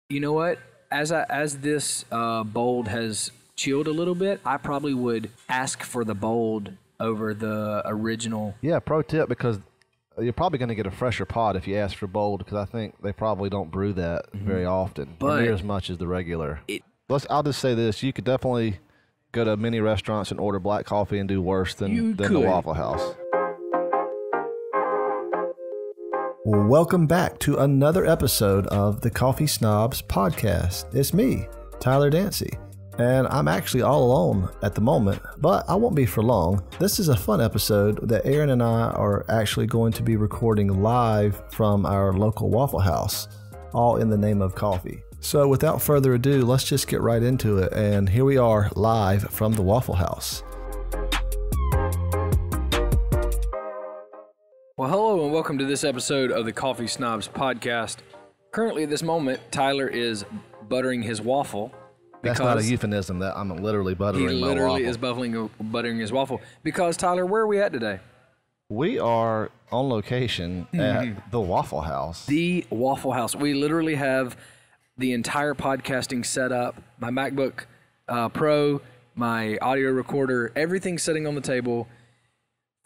You know what? As this bold has chilled a little bit, I probably would ask for the bold over the original. Yeah, pro tip, because you're probably going to get a fresher pod if you ask for bold, because I think they probably don't brew that very often, or But near as much as the regular. it- I'll just say this: you could definitely go to many restaurants and order black coffee and do worse than the could. Waffle House. Welcome back to another episode of the Coffee Snobs podcast. It's me, Tyler Dancy, and I'm actually all alone at the moment, but I won't be for long. This is a fun episode that Aaron and I are actually going to be recording live from our local Waffle House, all in the name of coffee. So without further ado, let's just get right into it, and here we are live from the Waffle House. Well, hello and welcome to this episode of the Coffee Snobs podcast. Currently, at this moment, Tyler is buttering his waffle. That's not a euphemism. That I'm literally buttering my waffle. He literally is buttering his waffle. Because, Tyler, where are we at today? We are on location at the Waffle House. The Waffle House. We literally have the entire podcasting set up. My MacBook Pro, my audio recorder, everything sitting on the table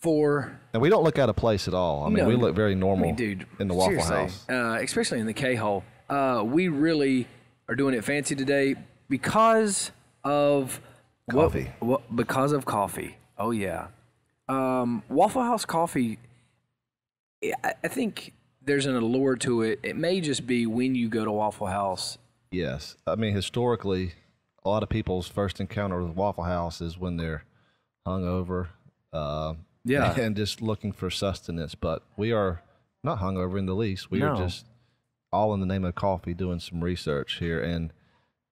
And we don't look out of place at all. I mean, we look very normal dude, in the Waffle House. Especially in the K-hole. We really are doing it fancy today because of Coffee. Because of coffee. Oh, yeah. Waffle House coffee, I think there's an allure to it. It may just be when you go to Waffle House. Yes. I mean, historically, a lot of people's first encounter with Waffle House is when they're hungover. And just looking for sustenance. But we are not hungover in the least. We are just all in the name of coffee doing some research here. And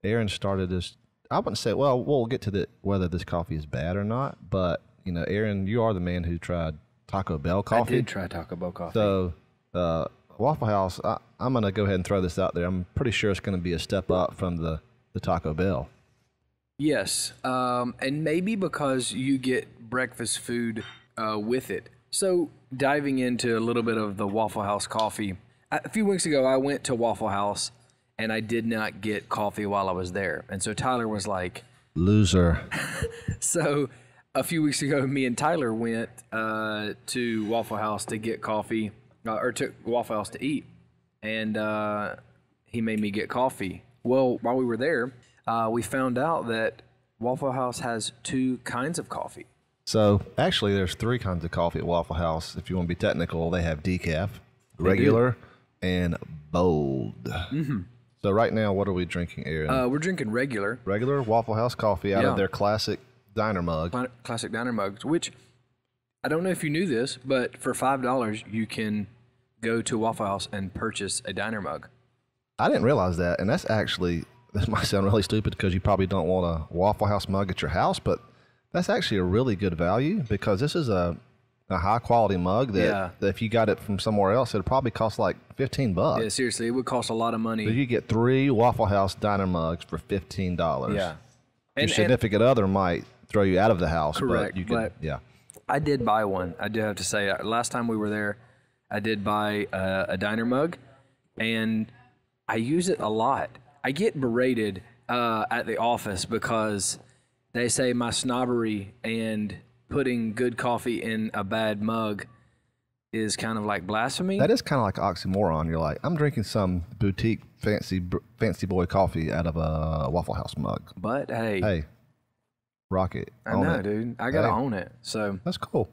Aaron started this. I wouldn't say, well, we'll get to whether this coffee is bad or not. But, you know, Aaron, you are the man who tried Taco Bell coffee. I did try Taco Bell coffee. So, Waffle House, I'm going to go ahead and throw this out there. I'm pretty sure it's going to be a step up from the Taco Bell. Yes. And maybe because you get breakfast food with it. So diving into a little bit of the Waffle House coffee. A few weeks ago, I went to Waffle House and I did not get coffee while I was there. And so Tyler was like, loser. So a few weeks ago, me and Tyler went to Waffle House to get coffee, or to Waffle House to eat. And he made me get coffee. Well, while we were there, we found out that Waffle House has two kinds of coffee. So, actually, there's three kinds of coffee at Waffle House. If you want to be technical, they have decaf, regular, and bold. Mm-hmm. So, right now, what are we drinking, Aaron? We're drinking regular. Regular Waffle House coffee out of their classic diner mug. Classic diner mugs, which I don't know if you knew this, but for $5, you can go to Waffle House and purchase a diner mug. I didn't realize that, and this might sound really stupid because you probably don't want a Waffle House mug at your house, but that's actually a really good value because this is a high quality mug that if you got it from somewhere else, it'd probably cost like $15. Yeah, seriously, it would cost a lot of money. So you get 3 Waffle House diner mugs for $15. Yeah. Your significant other might throw you out of the house. Correct. But you could, I did buy one. I do have to say, last time we were there, I did buy a diner mug, and I use it a lot. I get berated at the office because they say my snobbery and putting good coffee in a bad mug is kind of like blasphemy. That is kind of like oxymoron. You're like, I'm drinking some boutique fancy boy coffee out of a Waffle House mug. But hey, rock it. I know, dude. I gotta own it. So that's cool.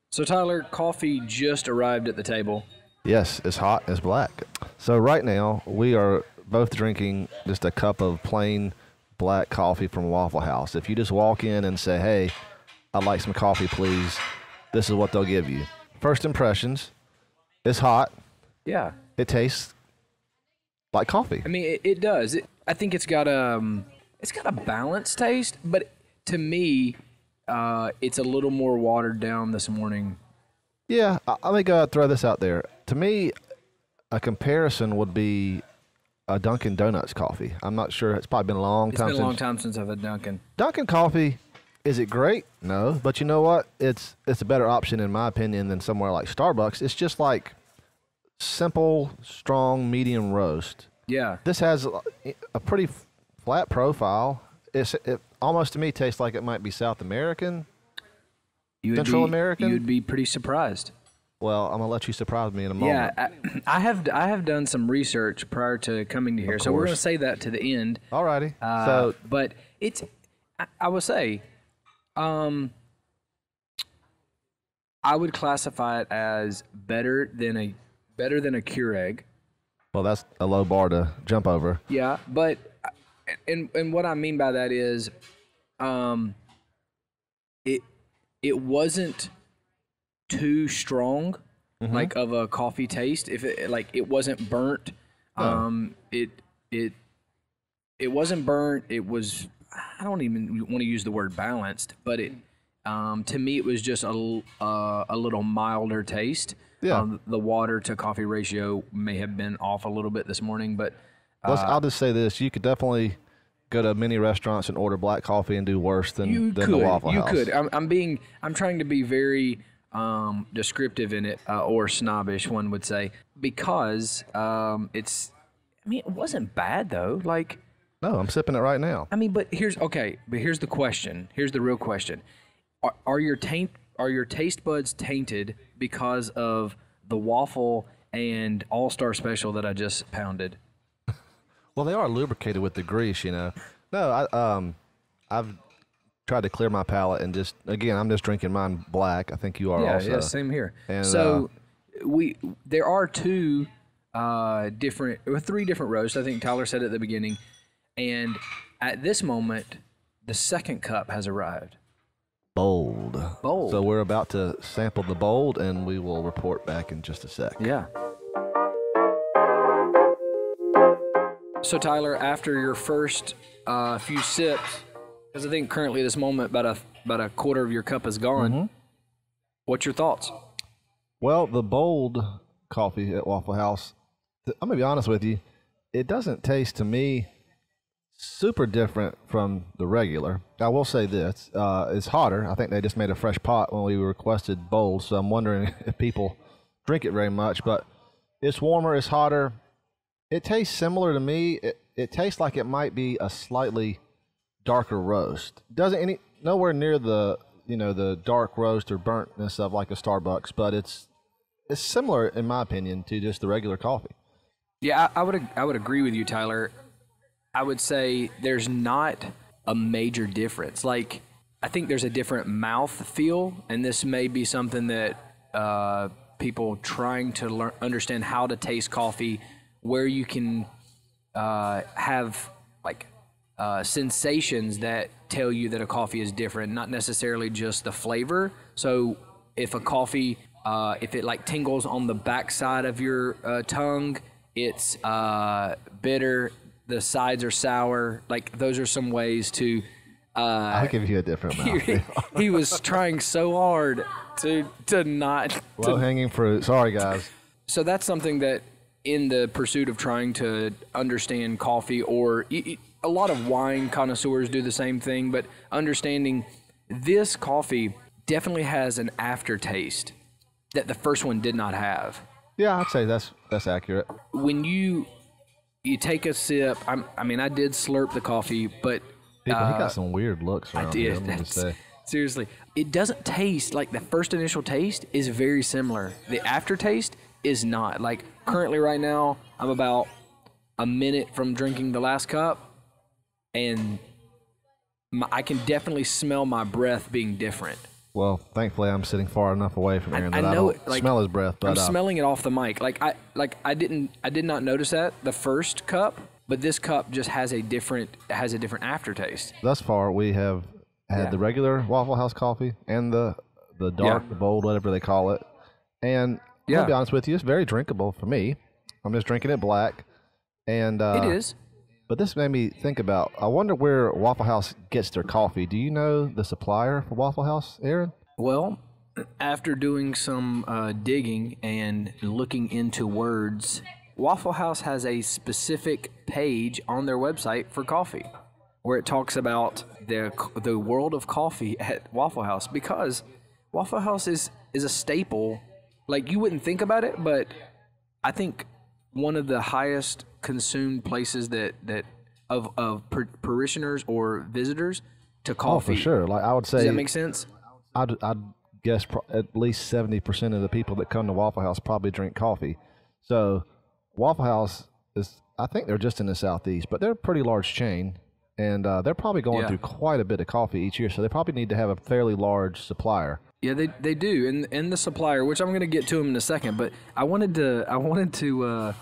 So Tyler, coffee just arrived at the table. Yes, it's hot. It's black. So right now we are both drinking just a cup of plain black coffee from Waffle House. If you just walk in and say, hey, I'd like some coffee, please, this is what they'll give you. First impressions, it's hot. Yeah. It tastes like coffee. I mean, it does. I think it's got a balanced taste, but to me, it's a little more watered down this morning. Yeah, let me go throw this out there. To me, a comparison would be a Dunkin' Donuts coffee. I'm not sure. It's probably been a long time. It's been a long time since I've had Dunkin'. Dunkin' coffee, is it great? No, but you know what? It's a better option in my opinion than somewhere like Starbucks. It's just like simple, strong, medium roast. Yeah. This has a pretty flat profile. It almost to me tastes like it might be South American, Central American. You'd be pretty surprised. Well, I'm gonna let you surprise me in a moment. Yeah, I have done some research prior to coming to here, so we're gonna say that to the end. Alrighty. But I would say, I would classify it as better than a Keurig. Well, that's a low bar to jump over. Yeah, but and what I mean by that is, it wasn't too strong, like of a coffee taste. If it wasn't burnt, it wasn't burnt. It was, I don't even want to use the word balanced, but to me it was just a little milder taste. Yeah. The water to coffee ratio may have been off a little bit this morning, but I'll just say this: you could definitely go to many restaurants and order black coffee and do worse than the Waffle House. You could. I'm trying to be very descriptive in it, or snobbish, one would say, because it wasn't bad though. Like, no, I'm sipping it right now. but here's the question. Here's the real question: Are your taste buds tainted because of the waffle and All-Star Special that I just pounded? Well, they are lubricated with the grease, No, I've tried to clear my palate and I'm just drinking mine black. I think you are also. Yeah, same here. And, so there are three different roasts. I think Tyler said at the beginning, and at this moment, the second cup has arrived. Bold. So we're about to sample the bold, and we will report back in just a sec. Yeah. So Tyler, after your first few sips, because I think currently at this moment about a quarter of your cup is gone. What's your thoughts? Well, the bold coffee at Waffle House, I'm gonna be honest with you, it doesn't taste to me super different from the regular. I will say this: it's hotter. I think they just made a fresh pot when we requested bold, so I'm wondering if people drink it very much. But it's warmer, it's hotter. It tastes similar to me. It tastes like it might be a slightly darker roast. Nowhere near the the dark roast or burntness of like a Starbucks, but it's similar in my opinion to just the regular coffee. Yeah, I would agree with you, Tyler. I would say there's not a major difference. Like, I think there's a different mouth feel, and this may be something that people trying to understand how to taste coffee, where you can have like sensations that tell you that a coffee is different, not necessarily just the flavor. So if a coffee, if it like tingles on the backside of your tongue, it's bitter. The sides are sour. Like, those are some ways to. I'll give you a different mouth. He was trying so hard to not. Low hanging fruit. Sorry, guys. So that's something that, in the pursuit of trying to understand coffee, or a lot of wine connoisseurs do the same thing, but understanding this coffee definitely has an aftertaste that the first one did not have. Yeah, I'd say that's accurate. When you take a sip, I did slurp the coffee, but people, he got some weird looks around here, I'm gonna say. Seriously, it doesn't taste like the first initial taste is very similar. The aftertaste is not. Like, currently right now, I'm about a minute from drinking the last cup, and I can definitely smell my breath being different. Well, thankfully, I'm sitting far enough away from Aaron that I don't smell his breath. But I'm smelling it off the mic. I did not notice that the first cup, but this cup just has a different aftertaste. Thus far, we have had the regular Waffle House coffee and the dark, the bold, whatever they call it. And I'll be honest with you, it's very drinkable for me. I'm just drinking it black, and it is. But this made me think about, I wonder where Waffle House gets their coffee. Do you know the supplier for Waffle House, Aaron? Well, after doing some digging and looking into words, Waffle House has a specific page on their website for coffee where it talks about the world of coffee at Waffle House, because Waffle House is a staple. Like, you wouldn't think about it, but I think one of the highest consumed places that of parishioners or visitors to coffee. Oh, for sure. Like I would say, does that make sense? I'd guess at least 70% of the people that come to Waffle House probably drink coffee. So Waffle House is, I think they're just in the Southeast, but they're a pretty large chain, and they're probably going through quite a bit of coffee each year. So they probably need to have a fairly large supplier. Yeah, they do, and the supplier, which I'm going to get to them in a second. But I wanted to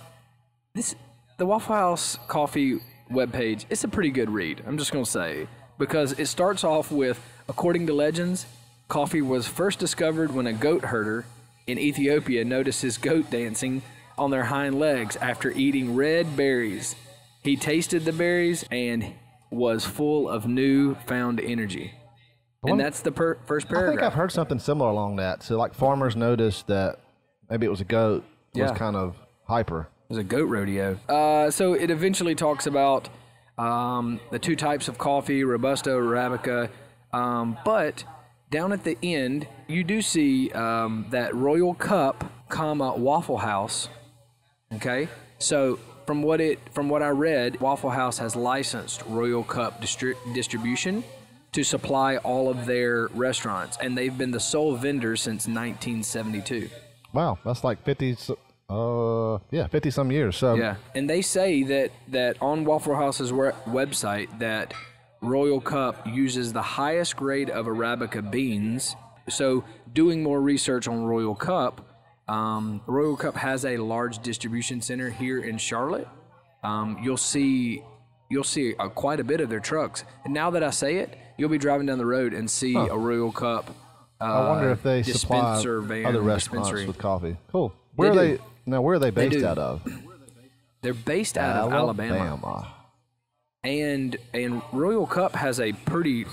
the Waffle House coffee webpage. It's a pretty good read. I'm just going to say, because it starts off with, according to legends, coffee was first discovered when a goat herder in Ethiopia noticed his goat dancing on their hind legs after eating red berries. He tasted the berries and was full of new-found energy. And that's the first paragraph. I think I've heard something similar along that. So, like, farmers noticed that maybe it was a goat was kind of hyper. It was a goat rodeo. So it eventually talks about the two types of coffee, Robusta, Arabica. But down at the end, you do see that Royal Cup, Waffle House. Okay? So from what I read, Waffle House has licensed Royal Cup distribution to supply all of their restaurants, and they've been the sole vendor since 1972. Wow, that's like 50 some years. So yeah, and they say that on Waffle House's website that Royal Cup uses the highest grade of Arabica beans. So doing more research on Royal Cup has a large distribution center here in Charlotte. You'll see quite a bit of their trucks. And now that I say it, you'll be driving down the road and see a Royal Cup I wonder if they supply other restaurants with coffee. Cool. Where are they based out of? They're based out of Alabama. And Royal Cup has a very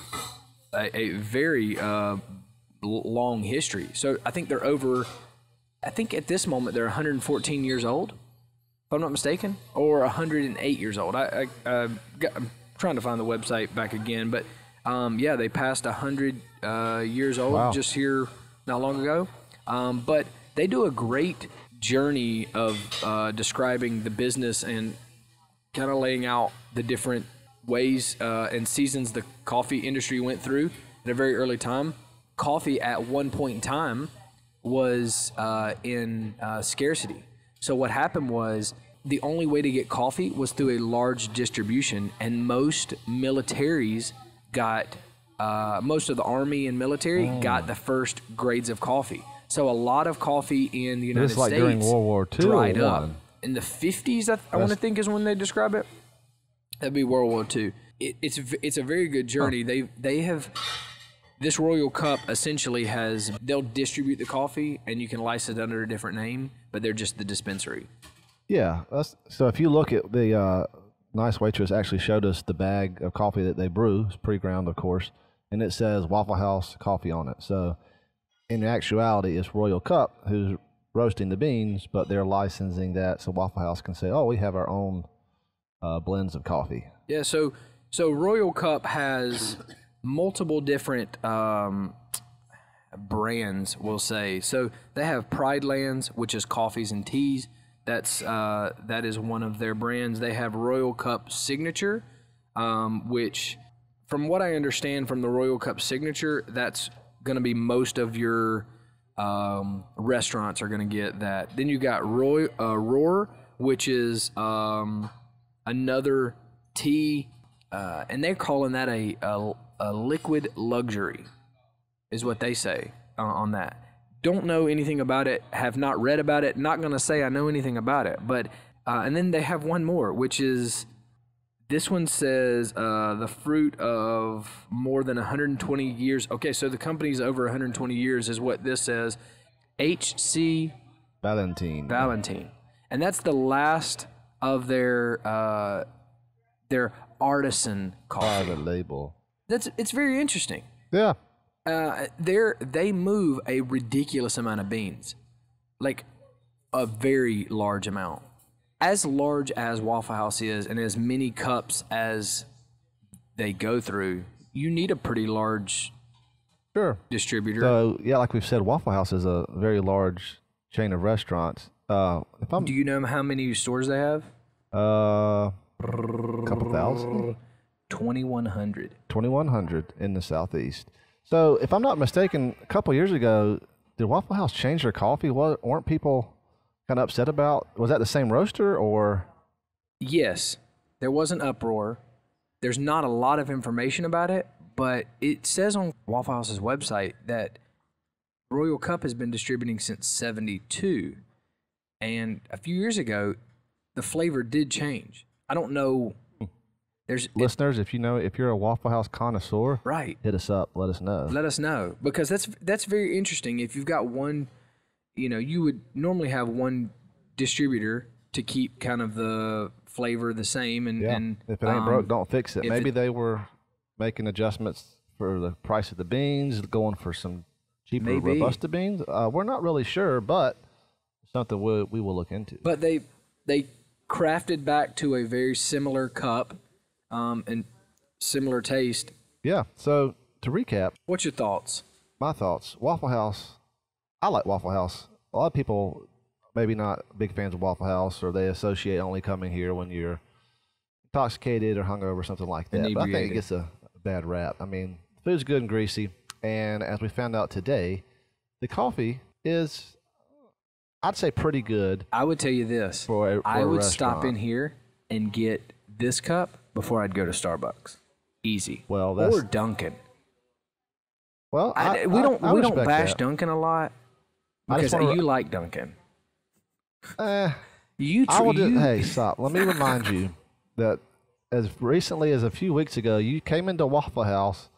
long history. So I think at this moment they're 114 years old, if I'm not mistaken, or 108 years old. I'm trying to find the website back again, but they passed 100 years old just here not long ago. But they do a great journey of describing the business and kind of laying out the different ways and seasons the coffee industry went through at a very early time. Coffee at one point in time was in scarcity. So what happened was the only way to get coffee was through a large distribution, and most militaries got, most of the army and military got the first grades of coffee. So a lot of coffee in the United States during World War II dried up. In the 50s, I want to think is when they describe it. That'd be World War II. It's a very good journey. They have, this Royal Cup essentially they'll distribute the coffee and you can license it under a different name, but they're just the dispensary. Yeah. So if you look at the nice waitress actually showed us the bag of coffee that they brew. It's pre-ground, of course, and it says Waffle House coffee on it. So in actuality, it's Royal Cup who's roasting the beans, but they're licensing that so Waffle House can say, "Oh, we have our own blends of coffee." Yeah. So Royal Cup has multiple different brands, we'll say. So they have Pride Lands, which is coffees and teas. That is one of their brands. They have Royal Cup Signature, which, from what I understand from the Royal Cup Signature, that's going to be most of your restaurants are going to get that. Then you got Roar, which is another tea, and they're calling that a liquid luxury, is what they say on that. Don't know anything about it, have not read about it, not going to say I know anything about it. But and then they have one more, which is, this one says the fruit of more than 120 years. Okay, so the company's over 120 years is what this says. H.C. Valentine. And that's the last of their artisan coffee. Private label. It's very interesting. Yeah. They move a ridiculous amount of beans, like a very large amount, as large as Waffle House is, and as many cups as they go through. You need a pretty large distributor. So yeah, like we've said, Waffle House is a very large chain of restaurants. Do you know how many stores they have? Couple thousand. 2,100. 2,100 in the Southeast. So, if I'm not mistaken, a couple years ago, did Waffle House change their coffee? Weren't people kind of upset about? Was that the same roaster or? Yes, there was an uproar. There's not a lot of information about it, but it says on Waffle House's website that Royal Cup has been distributing since '72, and a few years ago, the flavor did change. I don't know. Listeners, if you're a Waffle House connoisseur, right, hit us up. Let us know. Let us know, because that's very interesting. If you've got one, you would normally have one distributor to keep kind of the flavor the same, and if it ain't broke, don't fix it. Maybe they were making adjustments for the price of the beans, going for some cheaper Robusta beans. We're not really sure, but it's something we will look into. But they crafted back to a very similar cup. And similar taste. Yeah. So to recap, what's your thoughts? My thoughts. Waffle House. I like Waffle House. A lot of people maybe not big fans of Waffle House, or they associate only coming here when you're intoxicated or hungover or something like that. But I think it gets a bad rap. I mean, the food's good and greasy, and as we found out today, the coffee is, I'd say, pretty good. I would tell you this. I would stop in here and get this cup before I'd go to Starbucks. Easy. Well, or Dunkin'. Well, we don't bash that. Dunkin' a lot because you like Dunkin'. Hey, stop. Let me remind you that as recently as a few weeks ago, you came into Waffle House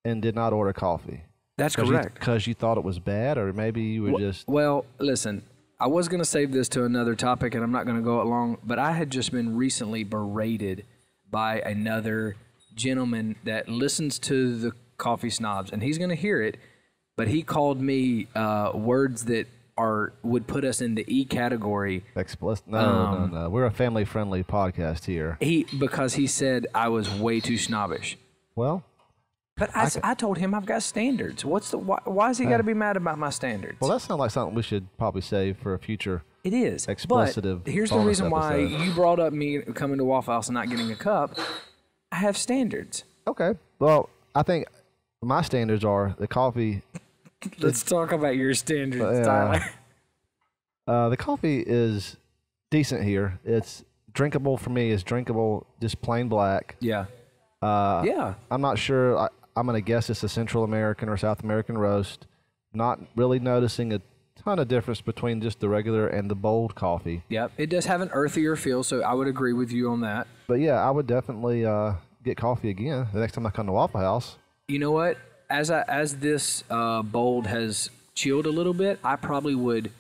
and did not order coffee. That's correct. Because you thought it was bad, or maybe you were just... Well, listen, I was going to save this to another topic, and I'm not going to go it long, but I had just been recently berated by another gentleman that listens to the Coffee Snobs, and he's going to hear it, but he called me words that would put us in the E category. Explicit? No. We're a family-friendly podcast here. Because he said I was way too snobbish. Well... But I told him I've got standards. Why is he got to be mad about my standards? Well, that sounds like something we should probably save for a future. It is. Explicitive. But here's the reason why you brought up me coming to Waffle House and not getting a cup. I have standards. Okay. Well, I think my standards are the coffee. Let's talk about your standards, Tyler. The coffee is decent here. It's drinkable for me. It's drinkable, just plain black. Yeah. I'm not sure. I'm going to guess it's a Central American or South American roast. Not really noticing a ton of difference between just the regular and the bold coffee. Yep, it does have an earthier feel, so I would agree with you on that. But yeah, I would definitely get coffee again the next time I come to Waffle House. You know what? As this bold has chilled a little bit, I probably would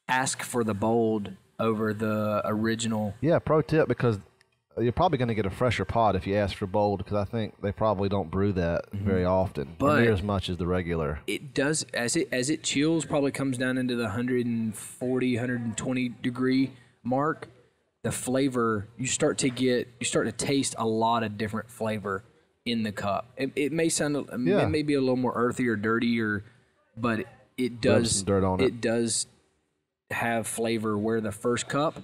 ask for the bold over the original. Yeah, pro tip, because you're probably going to get a fresher pod if you ask for bold, because I think they probably don't brew that very often, or near as much as the regular. It does, as it chills, probably comes down into the 140, 120 degree mark. The flavor, you start to taste a lot of different flavor in the cup. It may sound, it may be a little more earthy or dirty, but it does some dirt on it. It does have flavor where the first cup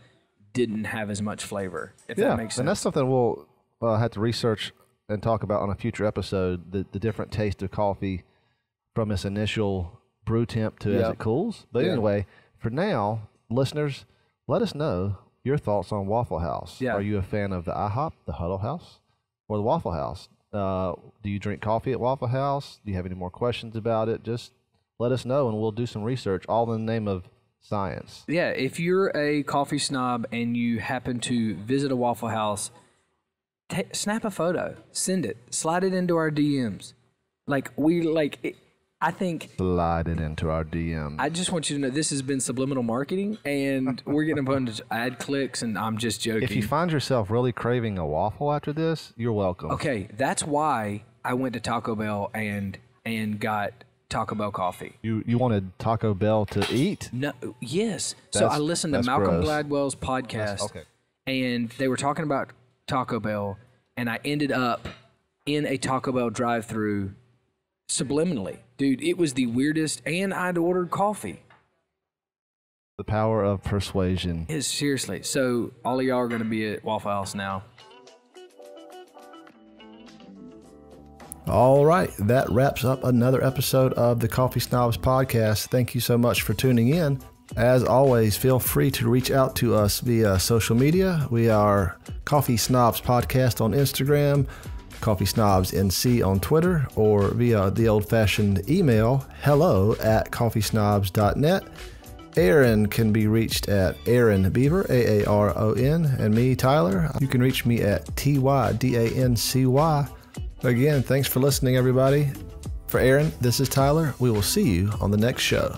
didn't have as much flavor, if that makes sense. And that's something we'll have to research and talk about on a future episode, the different taste of coffee from its initial brew temp to as it cools. But anyway, for now, listeners, let us know your thoughts on Waffle House. Yeah. Are you a fan of the IHOP, the Huddle House, or the Waffle House? Do you drink coffee at Waffle House? Do you have any more questions about it? Just let us know, and we'll do some research, all in the name of science. Yeah, if you're a coffee snob and you happen to visit a Waffle House, snap a photo, send it, slide it into our DMs. I think slide it into our DMs. I just want you to know this has been subliminal marketing, and we're getting a bunch of ad clicks, and I'm just joking. If you find yourself really craving a waffle after this, you're welcome. Okay, that's why I went to Taco Bell and got Taco Bell coffee. You wanted Taco Bell to eat? No, yes. So I listened to Malcolm Gladwell's podcast, and they were talking about Taco Bell, and I ended up in a Taco Bell drive-thru subliminally. Dude, it was the weirdest, and I'd ordered coffee. The power of persuasion. Seriously. So all of y'all are going to be at Waffle House now. All right, that wraps up another episode of the Coffee Snobs podcast. Thank you so much for tuning in. As always, feel free to reach out to us via social media. We are Coffee Snobs Podcast on Instagram, Coffee Snobs NC on Twitter, or via the old-fashioned email, hello@coffeesnobs.net. Aaron can be reached at Aaron Beaver, Aaron, and me, Tyler. You can reach me at TYDANCY. Again, thanks for listening, everybody. For Aaron, this is Tyler. We will see you on the next show.